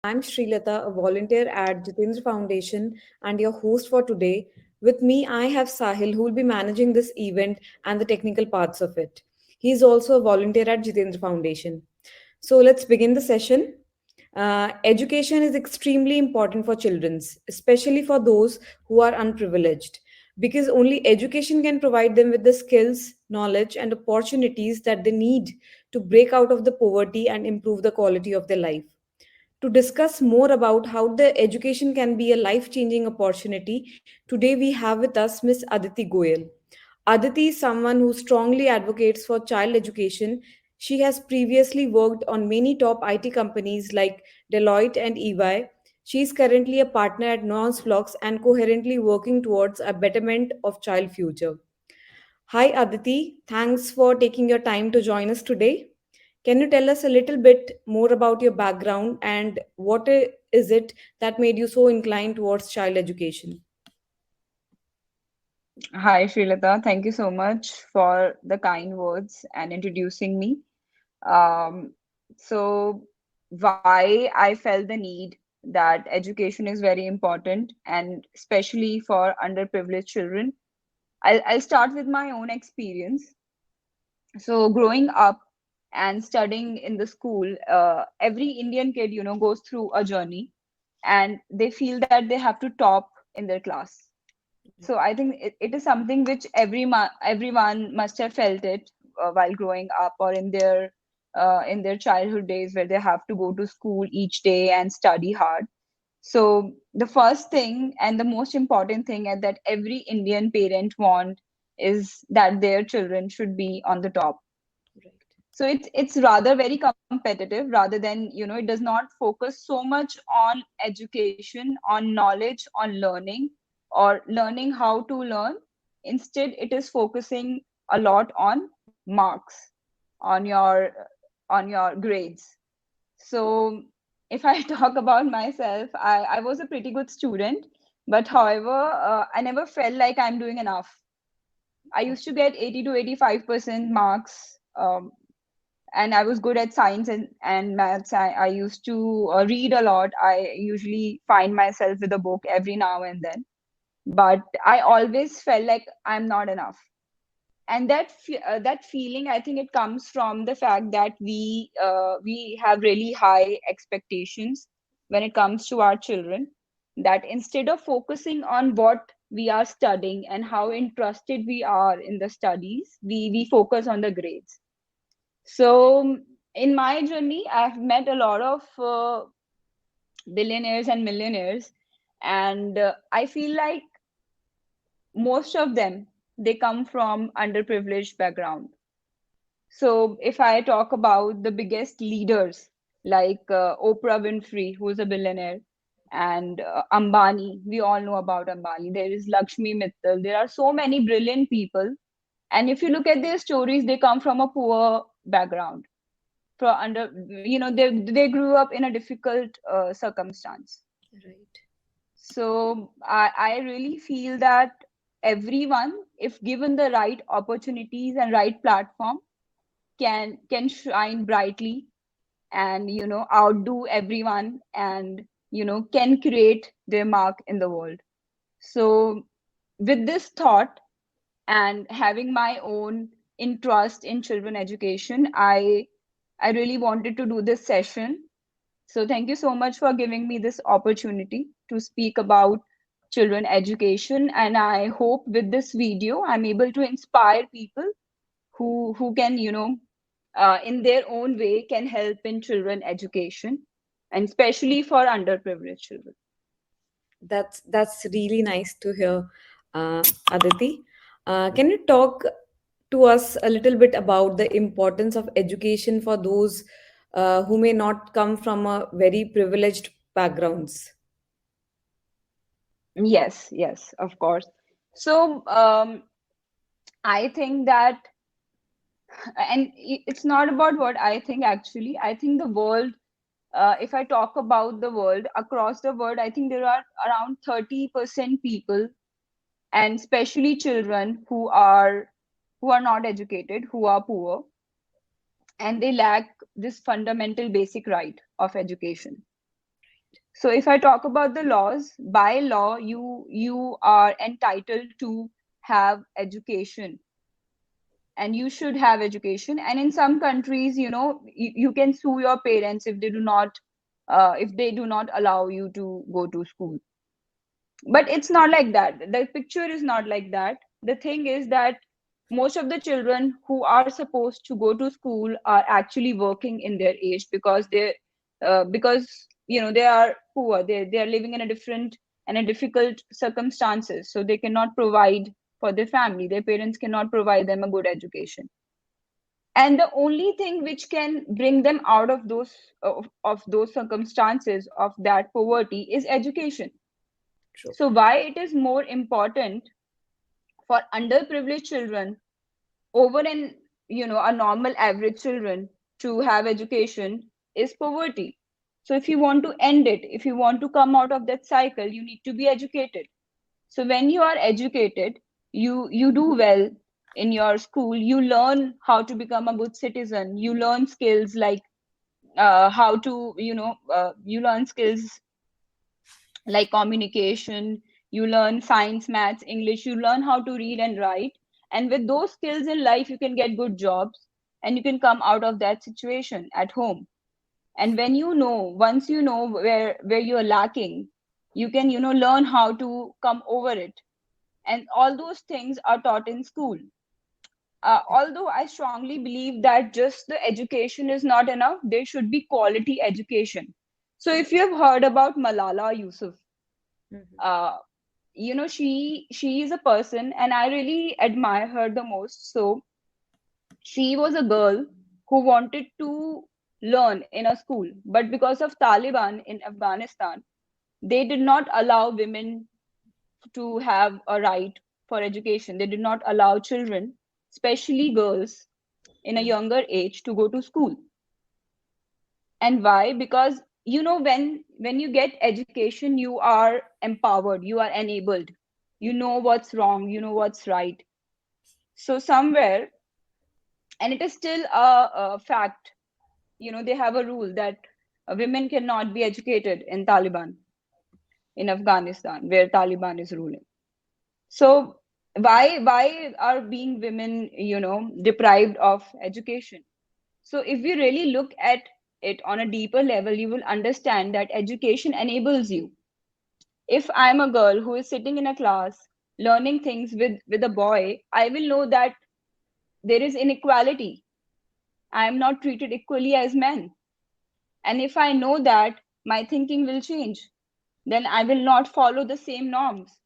I'm Srilata, a volunteer at Jitendra Foundation and your host for today. With me, I have Sahil, who will be managing this event and the technical parts of it. He is also a volunteer at Jitendra Foundation. So let's begin the session. Education is extremely important for children, especially for those who are unprivileged, because only education can provide them with the skills, knowledge, and opportunities that they need to break out of the poverty and improve the quality of their life. To discuss more about how the education can be a life changing opportunity, today we have with us Miss Aditi Goyal. Aditi is someone who strongly advocates for child education. She has previously worked on many top IT companies like Deloitte and EY. She is currently a partner at Nuance Vlogs and coherently working towards a betterment of child future. Hi Aditi, thanks for taking your time to join us today. Can you tell us a little bit more about your background and is it that made you so inclined towards child education? Hi, Srilata. Thank you so much for the kind words and introducing me. Um, so, why I felt the need that education is very important, and especially for underprivileged children. I'll start with my own experience. So, growing up and studying in the school, every Indian kid, goes through a journey, and they feel that they have to top in their class. So I think it is something which everyone must have felt it while growing up or in their childhood days where they have to go to school each day and study hard. So the first thing and the most important thing that every Indian parent want is that their children should be on the top. Right. So it's rather very competitive rather than, it does not focus so much on education, on knowledge, on learning, or learning how to learn. Instead, it is focusing a lot on marks, on your grades. So if I talk about myself, I was a pretty good student, but however, I never felt like I'm doing enough. I used to get 80 to 85% marks, and I was good at science and maths. I used to read a lot. I usually find myself with a book every now and then, but I always felt like I'm not enough. And that feeling, I think it comes from the fact that we have really high expectations when it comes to our children. That instead of focusing on what we are studying and how interested we are in the studies, we focus on the grades. So, in my journey, I've met a lot of billionaires and millionaires, and I feel like most of them they come from underprivileged background. So, if I talk about the biggest leaders like Oprah Winfrey, who is a billionaire, and Ambani, we all know about Ambani. There is Lakshmi Mittal. There are so many brilliant people, and if you look at their stories, they come from a poor background for under they grew up in a difficult circumstance. Right. So I really feel that everyone, if given the right opportunities and right platform, can shine brightly and outdo everyone and can create their mark in the world. So with this thought and having my own interest in children education, I really wanted to do this session. So thank you so much for giving me this opportunity to speak about children education. And I hope with this video, I'm able to inspire people who can, in their own way, can help in children education, and especially for underprivileged children. That's really nice to hear, Aditi. Can you talk to us a little bit about the importance of education for those who may not come from a very privileged backgrounds? Yes, yes, of course. So I think that, and it's not about what I think actually. I think the world, if I talk about the world, across the world, I think there are around 30% people, and especially children who are not educated, who are poor, and they lack this fundamental basic right of education. So if I talk about the laws, by law, you are entitled to have education, and you should have education. And in some countries, you can sue your parents if they do not allow you to go to school. But it's not like that. The picture is not like that. The thing is that most of the children who are supposed to go to school are actually working in their age, because they are poor, they are living in a different and a difficult circumstances, so they cannot provide for their family. Their parents cannot provide them a good education, and the only thing which can bring them out of those circumstances, of that poverty, is education. True. So why it is more important for underprivileged children over an a normal average children to have education is poverty. So if you want to end it, if you want to come out of that cycle, you need to be educated. So when you are educated, you do well in your school. You learn how to become a good citizen. You learn skills like how to you learn skills like communication. You learn science, maths, English. You learn how to read and write, and with those skills in life you can get good jobs, and you can come out of that situation at home. And once you know where you are lacking, you can learn how to come over it. And all those things are taught in school. Although I strongly believe that just the education is not enough, there should be quality education. So if you have heard about Malala Yousaf, Mhm. uh, she is a person, and I really admire her the most. So she was a girl who wanted to learn in a school, but because of Taliban in Afghanistan, they did not allow women to have a right for education. They did not allow children, especially girls in a Mhm. younger age, to go to school. And why? Because when you get education, you are empowered, you are enabled, you know what's wrong, you know what's right. So somewhere, and it is still a fact, they have a rule that women cannot be educated in Taliban, in Afghanistan, where Taliban is ruling. So why are being women deprived of education? So if we really look at it on a deeper level, you will understand that education enables you. If I'm a girl who is sitting in a class learning things with a boy, I will know that there is inequality. I am not treated equally as men. And if I know that, my thinking will change. Then I will not follow the same norms.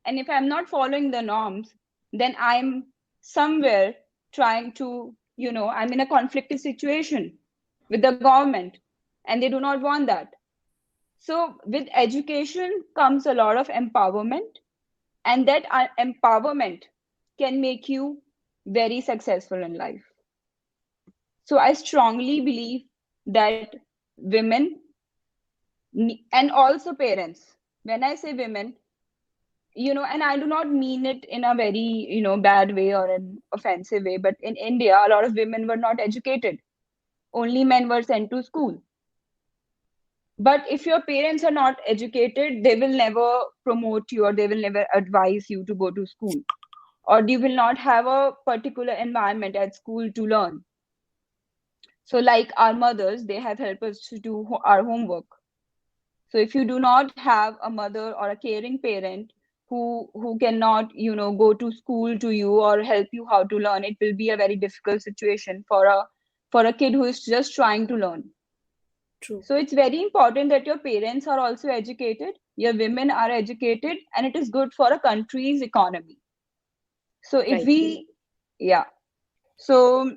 And if I'm not following the norms, then I'm somewhere trying to, I'm in a conflicted situation with the government, and they do not want that. So with education comes a lot of empowerment, and that empowerment can make you very successful in life. So I strongly believe that women and also parents, when I say women, and I do not mean it in a very bad way or an offensive way, but in India a lot of women were not educated. Only men were sent to school. But if your parents are not educated, they will never promote you, or they will never advise you to go to school, or you will not have a particular environment at school to learn. So like our mothers, they have helped us to do our homework. So if you do not have a mother or a caring parent who cannot go to school to you or help you how to learn, it will be a very difficult situation for a kid who is just trying to learn. True. So it's very important that your parents are also educated, your women are educated, and it is good for a country's economy. So if Right. we, yeah. So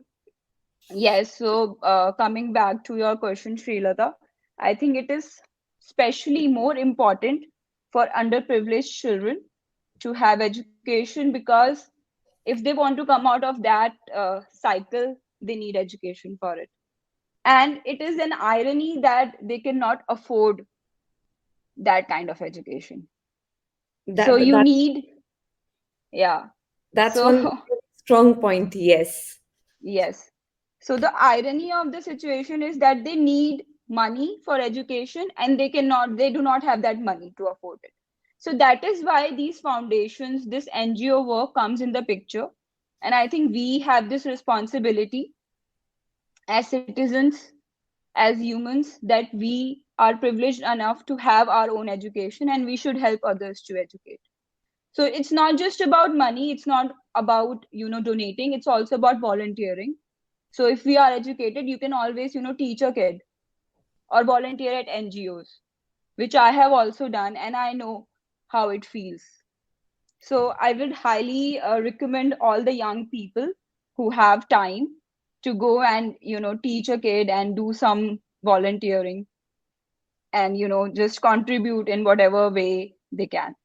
yes, so coming back to your question, Srilata, I think it is especially more important for underprivileged children to have education, because if they want to come out of that cycle, they need education for it. And it is an irony that they cannot afford that kind of education. So That you that need, yeah. that's So one strong point. Yes. yes. So the irony of the situation is that they need money for education, and they do not have that money to afford it. So that is why these foundations, this NGO work comes in the picture. And I think we have this responsibility as citizens, as humans, that we are privileged enough to have our own education, and we should help others to educate. So it's not just about money, it's not about, donating, it's also about volunteering. So if we are educated, you can always, teach a kid or volunteer at NGOs, which I have also done, and I know how it feels. So I would highly recommend all the young people who have time to go and, teach a kid and do some volunteering, and, just contribute in whatever way they can.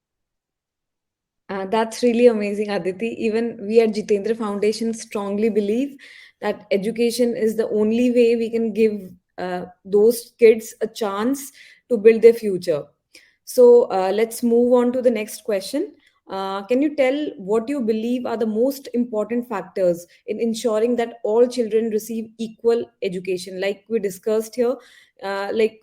That's really amazing, Aditi. Even we at Jitendra Foundation strongly believe that education is the only way we can give those kids a chance to build their future. So let's move on to the next question. Can you tell what you believe are the most important factors in ensuring that all children receive equal education? Like we discussed here, like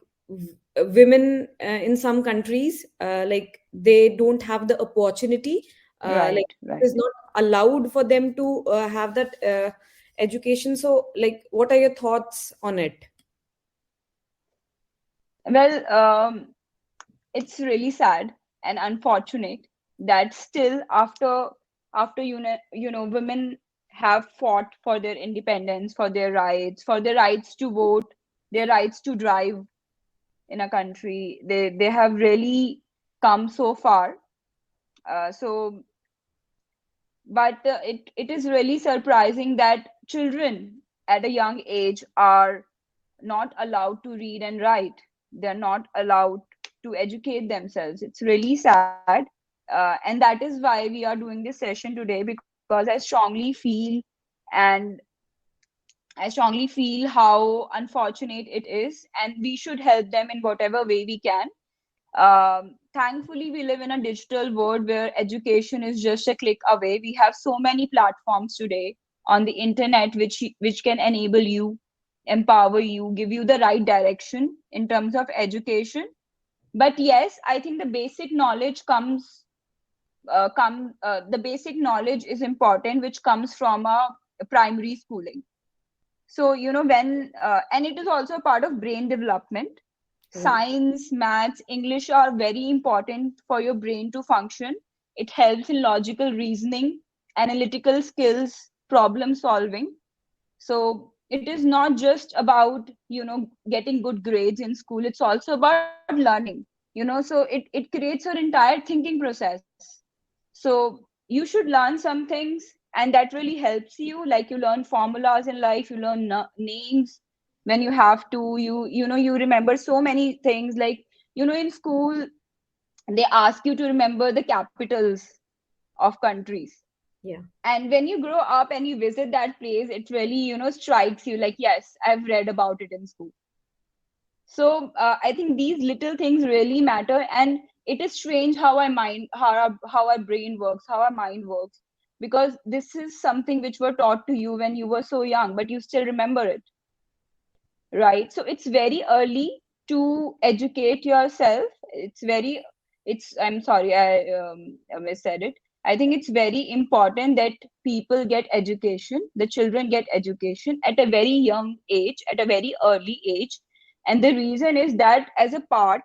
women in some countries, like they don't have the opportunity, like Right, it is right. not allowed for them to have that education. So, like, what are your thoughts on it? Well, it's really sad and unfortunate that still after women have fought for their independence, for their rights to vote, their rights to drive in a country, they have really come so far. So but it is really surprising that children at a young age are not allowed to read and write. They're not allowed to educate themselves. It's really sad. And that is why we are doing this session today, because and I strongly feel how unfortunate it is, and we should help them in whatever way we can. Thankfully, we live in a digital world where education is just a click away. We have so many platforms today on the internet which can enable you, empower you, give you the right direction in terms of education. But yes, I think the basic knowledge the basic knowledge is important, which comes from a primary schooling. So, and it is also a part of brain development. Right. Science, maths, English are very important for your brain to function. It helps in logical reasoning, analytical skills, problem solving. So it is not just about, getting good grades in school. It's also about learning, so it creates your entire thinking process. So you should learn some things, and that really helps you. Like, you learn formulas in life, you learn names when you have to, you remember so many things. Like, in school they ask you to remember the capitals of countries. Yeah. And when you grow up and you visit that place, it really, strikes you like, yes, I've read about it in school. So I think these little things really matter. And it is strange how our brain works, how our mind works, because this is something which were taught to you when you were so young, but you still remember it, right? So it's very early to educate yourself. I'm sorry, I missaid it. I think it's very important that people get education, the children get education at a very young age, at a very early age. And the reason is that, as a part,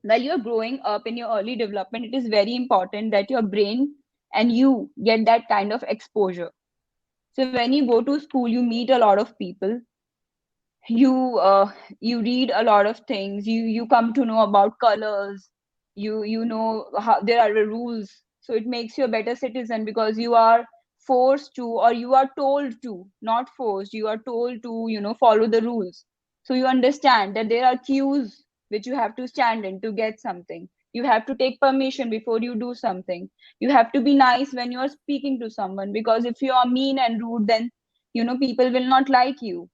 while you're growing up in your early development, it is very important that your brain and you get that kind of exposure. So when you go to school, you meet a lot of people, you you read a lot of things, you come to know about colors, you know how there are rules. So it makes you a better citizen, because you are forced to, or you are told to, not forced, you are told to, follow the rules. So you understand that there are cues which you have to stand in to get something. You have to take permission before you do something. You have to be nice when you are speaking to someone, because if you are mean and rude, then people will not like you.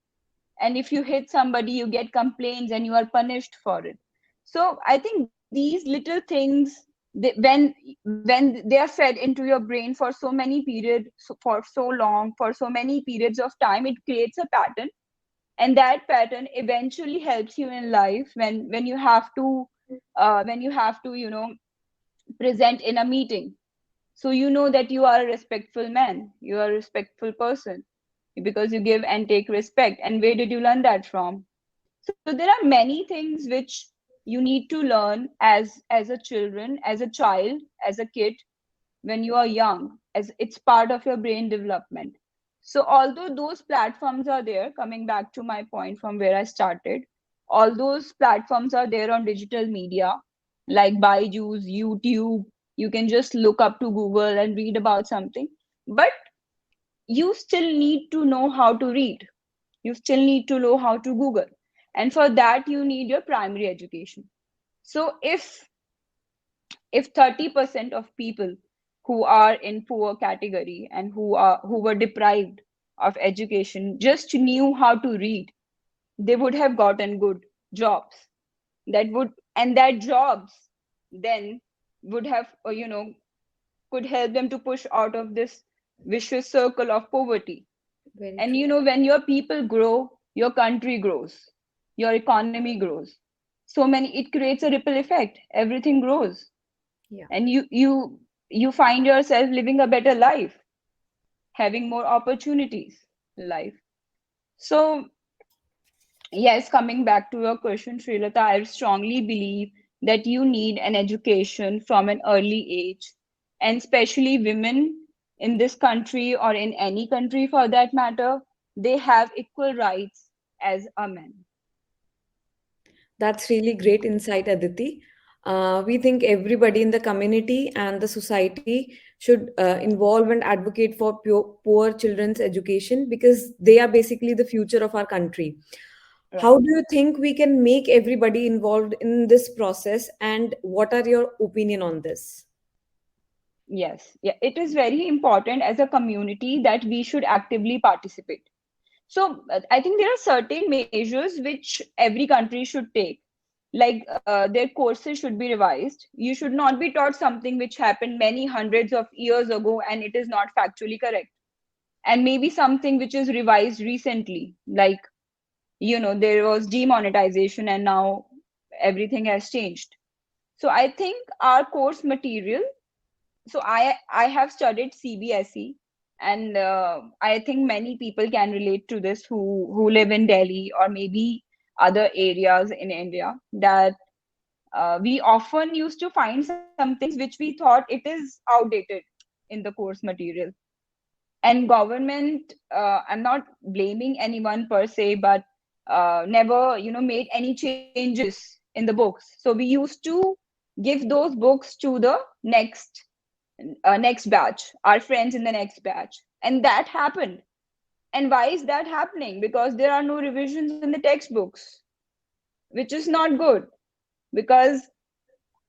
And if you hit somebody, you get complaints and you are punished for it. So I think these little things, when they are fed into your brain for so many periods, for so long, for so many periods of time, it creates a pattern. And that pattern eventually helps you in life when you have to present in a meeting. So you know that you are a respectful man, you are a respectful person, because you give and take respect. And where did you learn that from? So there are many things which you need to learn as a children, as a child, as a kid, when you are young, as it's part of your brain development. So although those platforms are there, coming back to my point from where I started, all those platforms are there on digital media like Byju's, YouTube. You can just look up to Google and read about something, but you still need to know how to read. You still need to know how to Google, and for that you need your primary education. So if 30% of people who are in poor category and who were deprived of education just knew how to read, they would have gotten good jobs. That would, and that jobs then would have could help them to push out of this vicious circle of poverty. Very And true. when your people grow, your country grows, your economy grows. So many, it creates a ripple effect, everything grows, Yeah. and you find yourself living a better life, having more opportunities in life. So yes, coming back to your question, Srilata, I strongly believe that you need an education from an early age, and especially women in this country or in any country for that matter, they have equal rights as a man. That's really great insight, Aditi. We think everybody in the community and the society should involve and advocate for poor children's education because they are basically the future of our country. How Right. do you think we can make everybody involved in this process, and what are your opinion on this? Yes, yeah, it is very important as a community that we should actively participate. So I think there are certain measures which every country should take. Like their courses should be revised. You should not be taught something which happened many hundreds of years ago and it is not factually correct. And maybe something which is revised recently, like there was demonetization and now everything has changed. So I think our course material, so I have studied CBSE, and I think many people can relate to this who live in Delhi or maybe other areas in India, that we often used to find some things which we thought it is outdated in the course material. And government, I'm not blaming anyone per se, but never made any changes in the books. So we used to give those books to the next batch, our friends in the next batch. And that happened. And why is that happening? Because there are no revisions in the textbooks, which is not good. Because,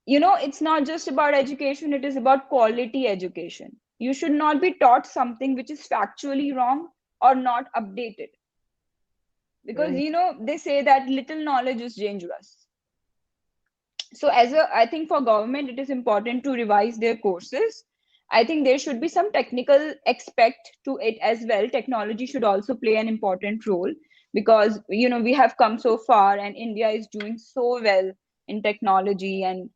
it's not just about education, it is about quality education. You should not be taught something which is factually wrong or not updated. Because, Right. they say that little knowledge is dangerous. So I think for government it is important to revise their courses. I think there should be some technical aspect to it as well. Technology should also play an important role, because we have come so far and India is doing so well in technology, and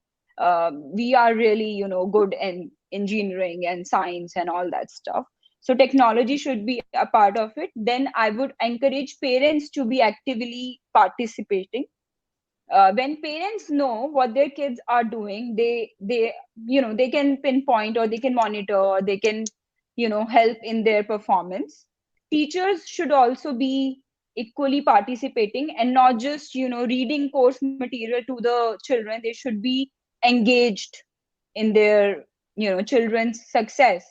we are really good in engineering and science and all that stuff. So technology should be a part of it. Then I would encourage parents to be actively participating. When parents know what their kids are doing, they can pinpoint, or they can monitor, or they can help in their performance. Teachers should also be equally participating and not just reading course material to the children. They should be engaged in their children's success.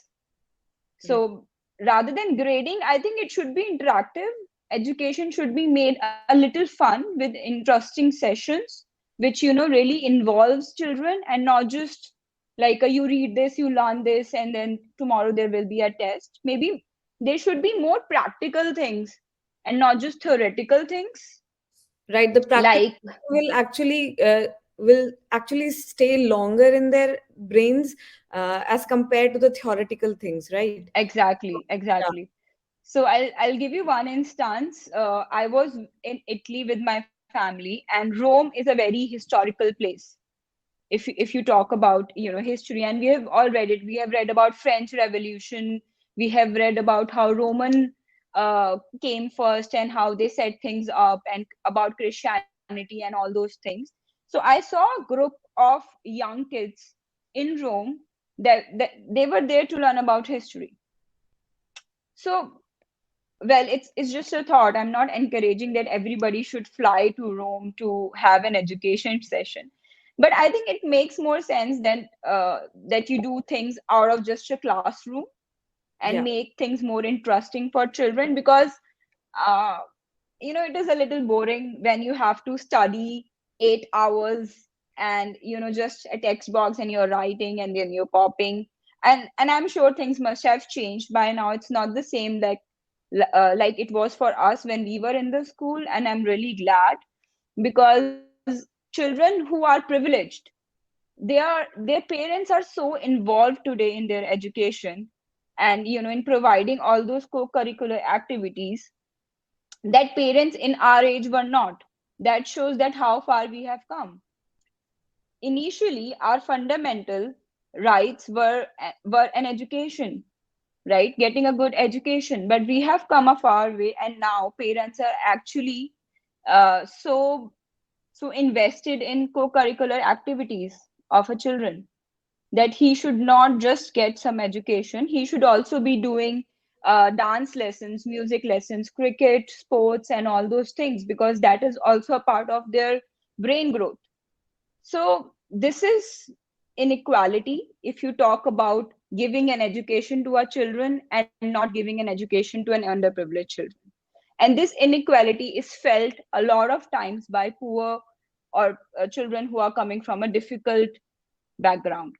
Yeah. So rather than grading, I think it should be interactive. Education should be made a little fun with interesting sessions, which really involves children, and not just like you read this, you learn this, and then tomorrow there will be a test. Maybe there should be more practical things and not just theoretical things. Right. The practical Like will actually stay longer in their brains as compared to the theoretical things, right? exactly, Yeah. exactly. So I'll give you one instance. I was in Italy with my family, and Rome is a very historical place. If you talk about history, and we have all read it. We have read about French Revolution. We have read about how Roman came first and how they set things up, and about Christianity and all those things. So I saw a group of young kids in Rome that they were there to learn about history. So, well, it's just a thought. I'm not encouraging that everybody should fly to Rome to have an education session, but I think it makes more sense than that you do things out of just a classroom and Yeah. make things more interesting for children, because uh, it is a little boring when you have to study 8 hours, and just a text box, and you're writing and then you're copying. And I'm sure things must have changed by now. It's not the same like it was for us when we were in the school, and I'm really glad, because children who are privileged, their parents are so involved today in their education, and in providing all those co-curricular activities that parents in our age were not. That shows that how far we have come. Initially, our fundamental rights were an education, right? Getting a good education. But we have come a far way, and now parents are actually so invested in co-curricular activities of a children, that he should not just get some education. He should also be doing dance lessons, music lessons, cricket, sports, and all those things, because that is also a part of their brain growth. So, this is inequality if you talk about giving an education to our children and not giving an education to an underprivileged children. And this inequality is felt a lot of times by poor or children who are coming from a difficult background.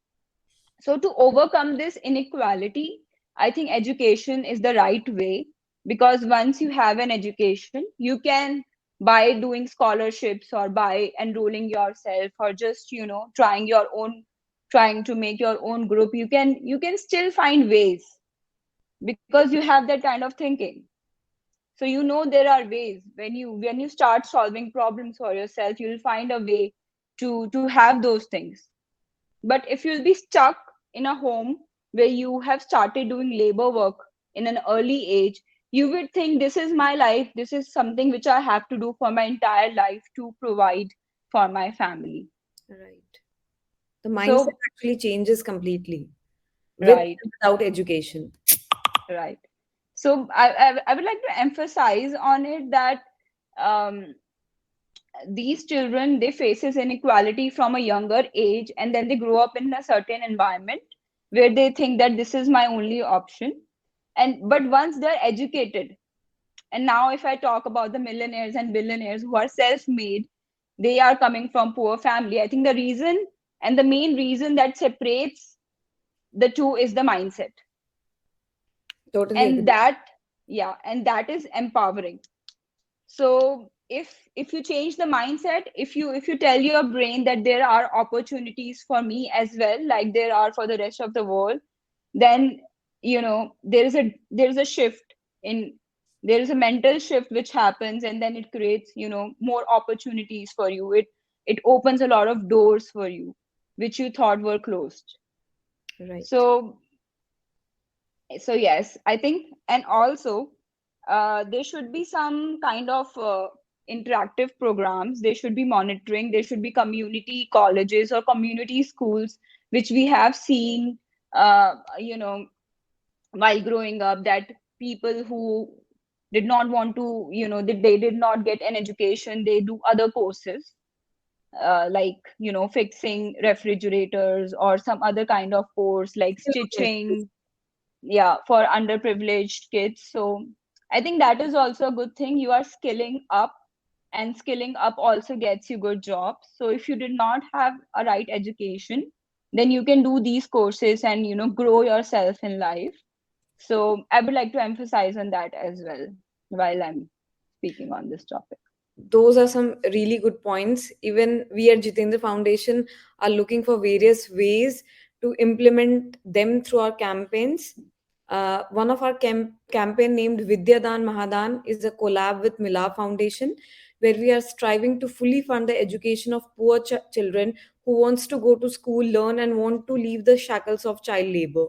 So, to overcome this inequality, I think education is the right way, because once you have an education, you can, by doing scholarships or by enrolling yourself, or just trying to make your own group, you can still find ways, because you have that kind of thinking. So there are ways. When you start solving problems for yourself, you'll find a way to have those things. But if you'll be stuck in a home where you have started doing labor work in an early age, you would think, this is my life, this is something which I have to do for my entire life to provide for my family. Right. The mindset So, actually changes completely with right, and without education. right. So I would like to emphasize on it that um, these children, they faces inequality from a younger age, and then they grow up in a certain environment where they think that this is my only option. And but once they're educated, and now if I talk about the millionaires and billionaires who are self-made, they are coming from poor family. I think the reason, and the main reason that separates the two, is the mindset. Totally And agree. that, yeah, and that is empowering. So if you change the mindset, if you tell your brain that there are opportunities for me as well, like there are for the rest of the world, then there is a shift in there is a mental shift which happens, and then it creates more opportunities for you. It opens a lot of doors for you which you thought were closed. Right. So yes, I think. And also there should be some kind of interactive programs. There should be monitoring. There should be community colleges or community schools, which we have seen uh, you know while growing up, that people who did not want to, they did not get an education, they do other courses, like fixing refrigerators or some other kind of course like Skill business. stitching, yeah, for underprivileged kids. So I think that is also a good thing. You are skilling up, and skilling up also gets you good jobs. So if you did not have a right education, then you can do these courses and grow yourself in life. So I would like to emphasize on that as well while I'm speaking on this topic. Those are some really good points. Even we at Jitendra Foundation are looking for various ways to implement them through our campaigns. One of our campaign named Vidyadan Mahadan is a collab with Mila Foundation, where we are striving to fully fund the education of poor children who wants to go to school, learn, and want to leave the shackles of child labor.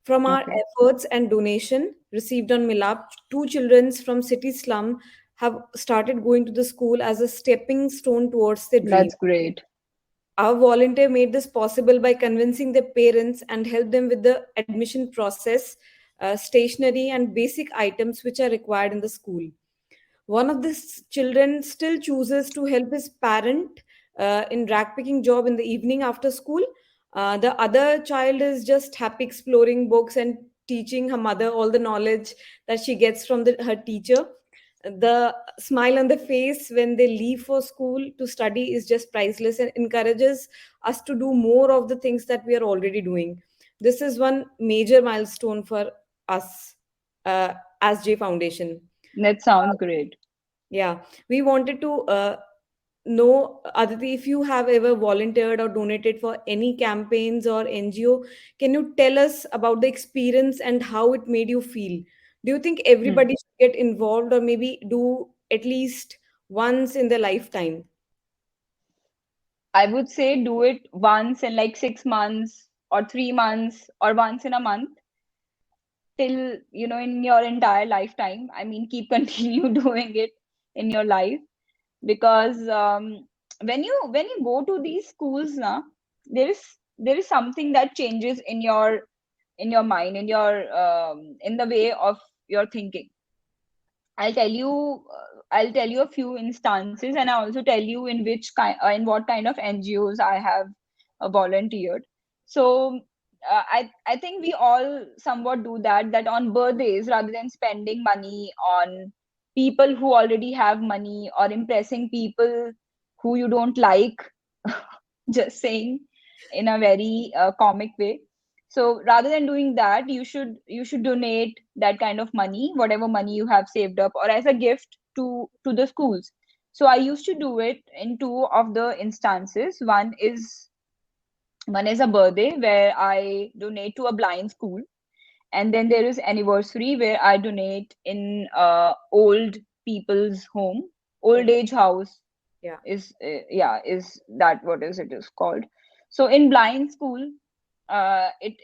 From our Okay. efforts and donation received on Milap, two children from city slum have started going to the school as a stepping stone towards their dream. That's great. Our volunteer made this possible by convincing their parents and helped them with the admission process, stationery, and basic items which are required in the school. One of the children still chooses to help his parent in rag picking job in the evening after school. The other child is just happy exploring books and teaching her mother all the knowledge that she gets from her teacher. The smile on the face when they leave for school to study is just priceless and encourages us to do more of the things that we are already doing. This is one major milestone for us uh, as J Foundation. That sounds great. Yeah, we wanted to know, Aditi, if you have ever volunteered or donated for any campaigns or NGO, can you tell us about the experience and how it made you feel? Do you think Hmm. everybody should get involved or maybe do at least once in their lifetime? I would say do it once in like 6 months or 3 months or once in a month till, in your entire lifetime. I mean, keep continue doing it in your life because when you go to these schools now, there is something that changes in your mind, in the way of your thinking. I'll tell you I'll tell you a few instances, and I also tell you in what kind of NGOs I have volunteered. So I think we all somewhat do that on birthdays, rather than spending money on people who already have money or impressing people who you don't like, just saying in a very comic way. So rather than doing that, you should donate that kind of money, whatever money you have saved up, or as a gift to the schools. So I used to do it in two of the instances. One is a birthday where I donate to a blind school, and then there is anniversary where I donate in old people's home, old Okay. age house. Yeah. Is that what is it is called? So in blind school, it's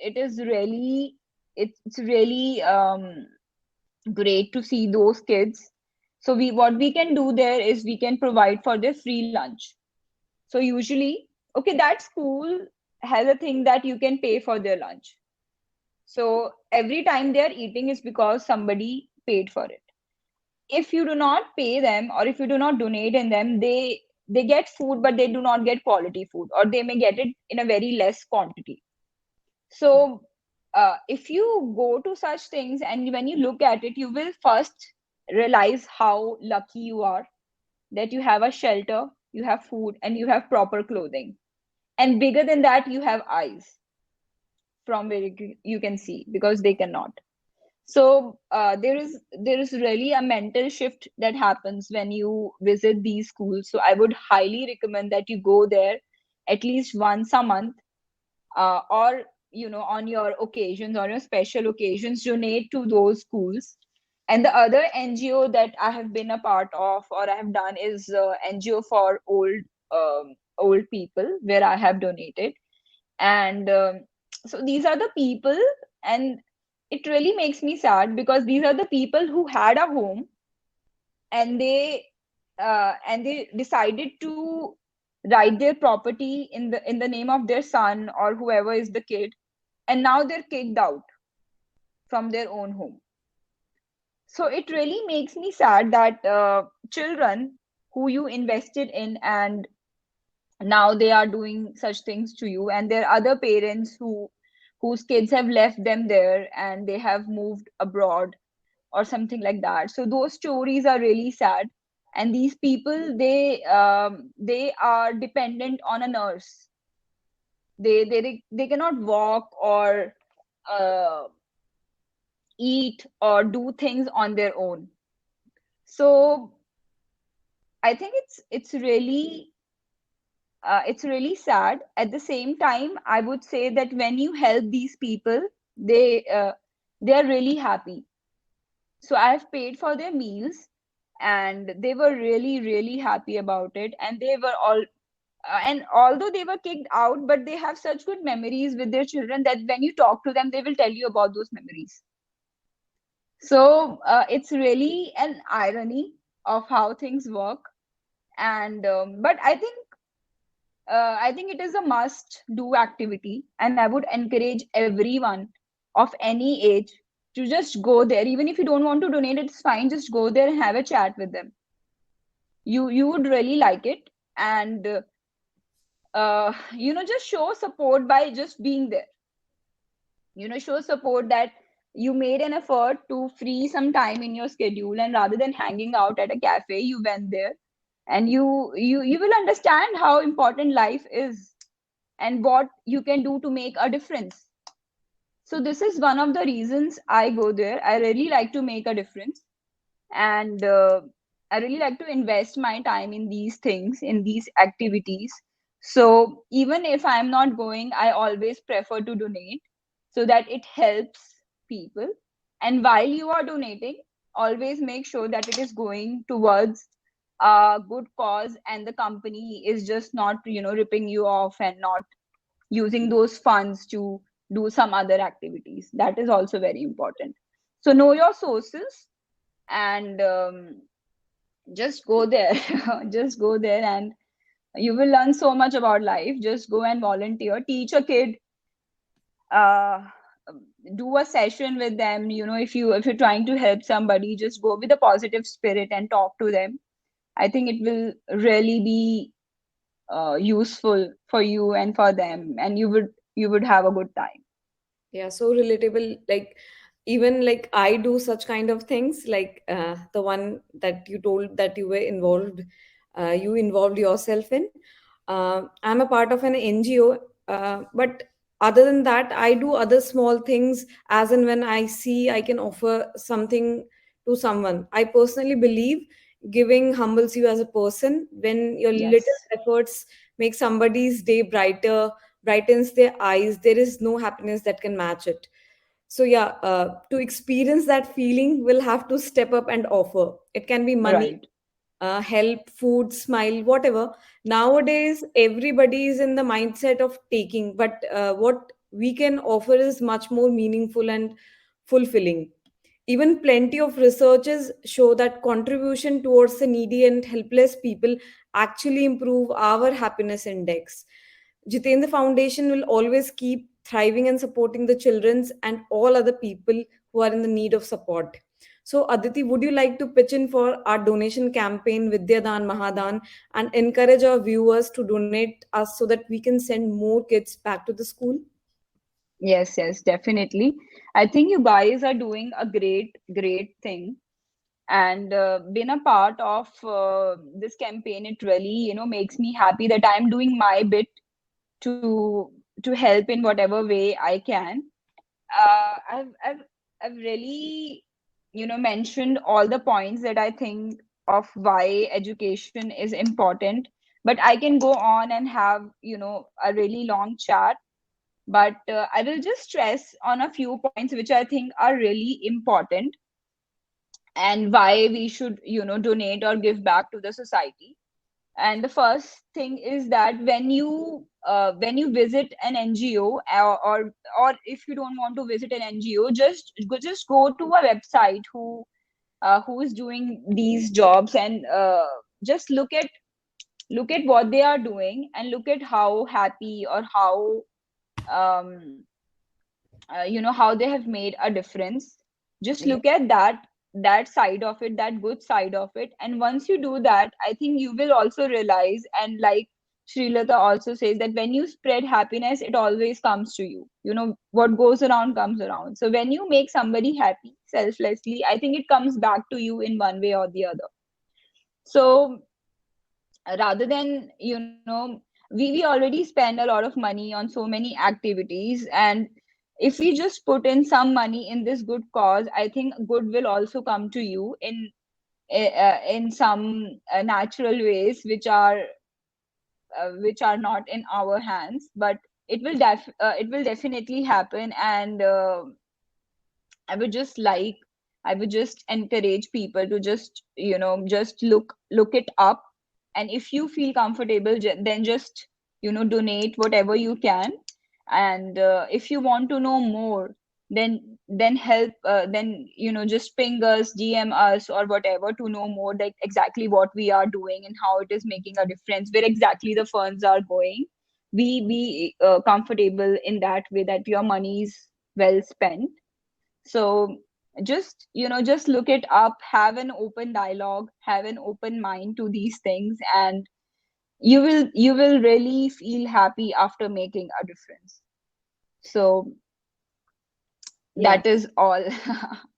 really great to see those kids. So we what we can do there is we can provide for their free lunch. So usually, okay, that school has a thing that you can pay for their lunch. So every time they are eating is because somebody paid for it. If you do not pay them, or if you do not donate in them, they get food, but they do not get quality food, or they may get it in a very less quantity. Okay. So if you go to such things and when you look at it, you will first realize how lucky you are that you have a shelter, you have food, and you have proper clothing. And bigger than that, you have eyes from where you can see, because they cannot. So there is really a mental shift that happens when you visit these schools. So I would highly recommend that you go there at least once a month, or on your occasions, on your special occasions, donate to those schools. And the other NGO that I have been a part of, or I have done, is NGO for old people, where I have donated. And so these are the people, and it really makes me sad because these are the people who had a home, and they decided to write their property in the name of their son or whoever is the kid, and now they're kicked out from their own home. So it really makes me sad that children who you invested in, and now they are doing such things to you, and there are other parents whose kids have left them there and they have moved abroad or something like that. So those stories are really sad. And these people, they are dependent on a nurse. They cannot walk or uh, eat or do things on their own. So I think it's really sad. At the same time, I would say that when you help these people, they They are really happy. So I've paid for their meals, and they were really, really happy about it. And they were all, and although they were kicked out, but they have such good memories with their children that when you talk to them, they will tell you about those memories. So it's really an irony of how things work. And but I think it is a must do activity, and I would encourage everyone of any age to just go there. Even if you don't want to donate, it's fine. Just go there and have a chat with them. You would really like it. And just show support by just being there. Show support that you made an effort to free some time in your schedule, and rather than hanging out at a cafe, you went there. And you will understand how important life is and what you can do to make a difference. So this is one of the reasons I go there. I really like to make a difference. And I really like to invest my time in these things, in these activities. So even if I'm not going, I always prefer to donate, so that it helps people. And while you are donating, always make sure that it is going towards a good cause, and the company is just not ripping you off and not using those funds to do some other activities. That is also very important. So know your sources, and just go there. Just go there, and you will learn so much about life. Just go and volunteer, teach a kid, uh, do a session with them. If you're trying to help somebody, just go with a positive spirit and talk to them. I think it will really be useful for you and for them, and you would have a good time. Yeah, so relatable. Like, even like I do such kind of things, like the one that you told that you were involved, you involved yourself in. I'm a part of an NGO, but other than that, I do other small things as and when I see I can offer something to someone. I personally believe giving humbles you as a person. When your little Yes. efforts make somebody's day brighter, brightens their eyes, there is no happiness that can match it. So yeah, to experience that feeling, we'll have to step up and offer. It can be money, Right. help, food, smile, whatever. Nowadays everybody is in the mindset of taking, but what we can offer is much more meaningful and fulfilling. Even plenty of researches show that contribution towards the needy and helpless people actually improve our happiness index. Jitendra Foundation will always keep thriving and supporting the children's and all other people who are in the need of support. So, Aditi, would you like to pitch in for our donation campaign Vidyadan Mahadan and encourage our viewers to donate us so that we can send more kids back to the school? Yes, yes, definitely. I think you guys are doing a great thing. And being a part of this campaign, it really, makes me happy that I'm doing my bit to to help in whatever way I can. I've really, mentioned all the points that I think of why education is important. But I can go on and have, a really long chat. But I will just stress on a few points which I think are really important, and why we should, donate or give back to the society. And the first thing is that when you visit an NGO, or if you don't want to visit an NGO, just go to a website who is doing these jobs, and just look at what they are doing, and look at how happy, or how um, how they have made a difference. Just Yeah. look at that side of it, that good side of it. And once you do that, I think you will also realize, and like Srilata also says, that when you spread happiness, it always comes to you. What goes around comes around. So when you make somebody happy selflessly, I think it comes back to you in one way or the other. So rather than, we already spend a lot of money on so many activities, and if we just put in some money in this good cause, I think good will also come to you in some natural ways, which are not in our hands, but it will definitely happen. And I would just like, I would just encourage people to just, just look it up. And if you feel comfortable, then just, donate whatever you can. And if you want to know more, then help, then, just ping us, DM us, or whatever, to know more, like exactly what we are doing and how it is making a difference, where exactly the funds are going. Be comfortable in that way, that your money is well spent. So just, just look it up, have an open dialogue, have an open mind to these things, and you will really feel happy after making a difference. So Yeah. that is all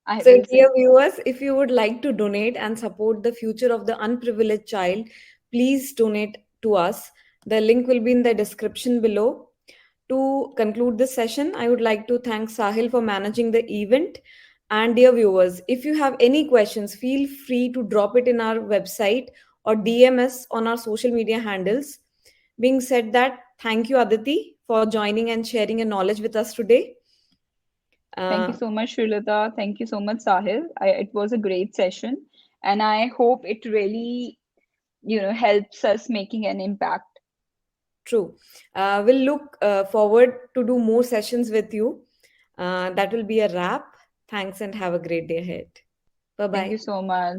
I So, will dear say. viewers, if you would like to donate and support the future of the unprivileged child, please donate to us. The link will be in the description below. To conclude this session, I would like to thank Sahil for managing the event. And dear viewers, if you have any questions, feel free to drop it in our website or DM us on our social media handles. Being said that, thank you, Aditi, for joining and sharing your knowledge with us today. Thank you Uh, so much, Srilata. Thank you so much, Sahil. It was a great session, and I hope it really, helps us making an impact. True. We'll look forward to do more sessions with you. That will be a wrap. Thanks and have a great day ahead. Bye Thank you bye. so much.